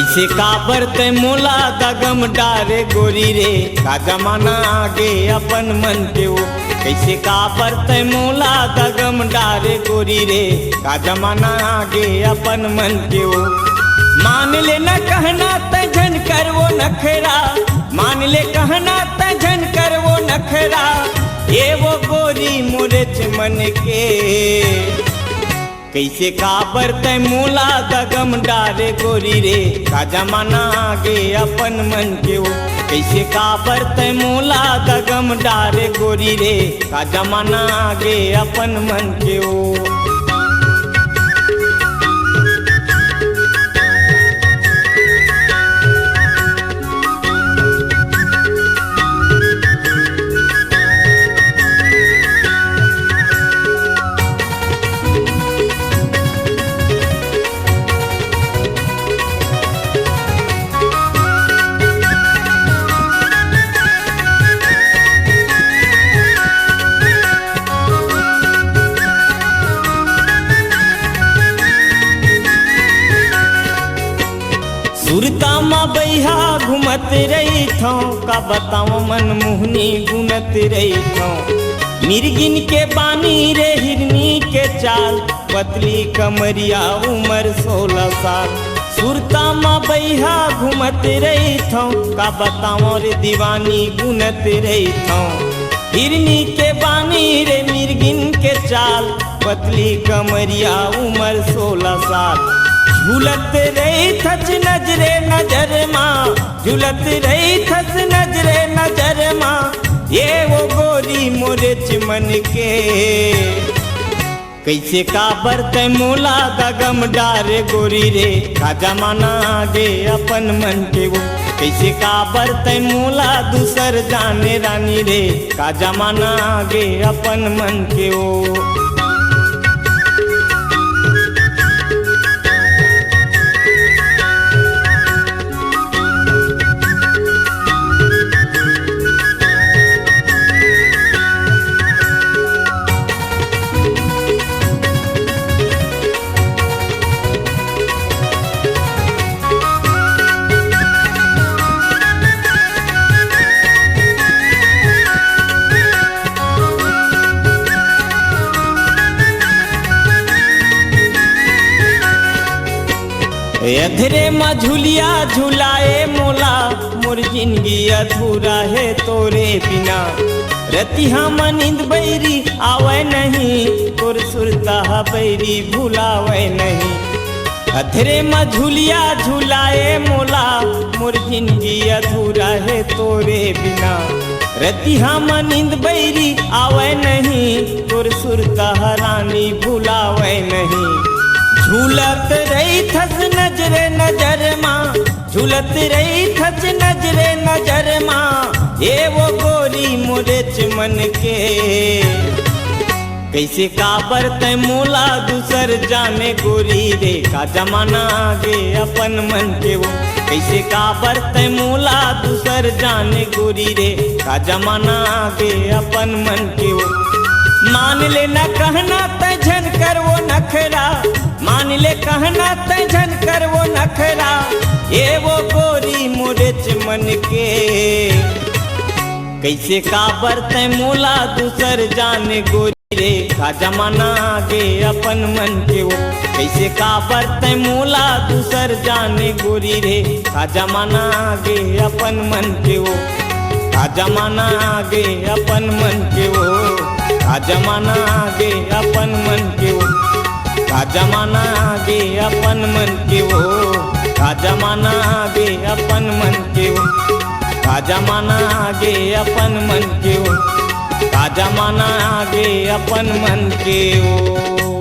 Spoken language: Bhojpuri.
कैसे काबर ते मोला दगम डारे गोरी रे का जमाना आगे अपन मन के वो। कैसे काबर ते मोला दगम डारे गोरी रे का जमाना आगे अपन मन के वो। मान ले न कहना तझन कर वो नखरा, मान ले कहना तझन कर वो नखरा, ये वो गोरी मोरे मन के। कैसे काबर ते मोला दगम डारे गोरी रे का जमाना आगे अपन मन के वो। कैसे काबर ते मोला दगम डारे गोरी रे का जमाना आगे अपन मन के वो। सुरता माँ बैहा घूमत रही थो का बताओ मन मुहनी गुनत रही थो। मिर्गिन के बानी रे हिरनी के चाल, पतली कमरिया उम्र 16 साल। सुरता माँ बैहा घूमत रही थो का बताओ रे दीवानी गुनत रही थो। हिरनी के बानी रे मिर्गिन के चाल, पतली कमरिया उम्र 16 साल। झूलत रही थच नजरे नजर माँ, झूलत रही थच नजरे नजर माँ, ये वो गोरी मोरे मन के। कैसे काबर ते मोला दगम डारे गोरी रे का जमाना आगे अपन मन के वो। कैसे काबर ते मोला दूसर जाने रानी रे का जमाना आगे अपन मन के वो। अधरे माँ झुलिया झुलाए मोला, मोर जिंदगी अधूरा है तोरे बिना। रतिहा माँ नींद बैरी आवे नहीं, तोर सुरता बैरी भुलावे नहीं। अधरे माँ झुलिया झुलाए मोला, मोर जिंदगी अधूरा है तोरे बिना। रतिहा माँ नींद बैरी आवे नहीं, तोर सुरता रानी भुलावे नहीं। झूलत रही थस नजरे नजर माँ, झूलत रही थस नजरे नजर माँ, ये वो गोरी मोरे मन के। कैसे काबर ते मोला दूसर जाने गोरी रे का जमाना आगे अपन मन के वो। कैसे काबर ते मोला दूसर जाने गोरी रे का जमाना आगे अपन मन के वो। मान ले न कहना तझन कर वो नखरा, मान ले कहना तझन कर वो नखरा, ये वो गोरी मोरे मन के। कैसे काबर ते मोला दूसर जाने गोरी रे का जमाना आगे अपन मन के वो। कैसे काबर ते मोला दूसर जाने गोरी रे का जमाना आगे अपन मन के वो। का जमाना आगे अपन मन के वो, का जमाना आगे अपन मन के वो। का जमाना आगे अपन मन के वो, का जमाना आगे अपन मन के वो। का जमाना आगे अपन मन के वो, का जमाना आगे अपन मन के वो।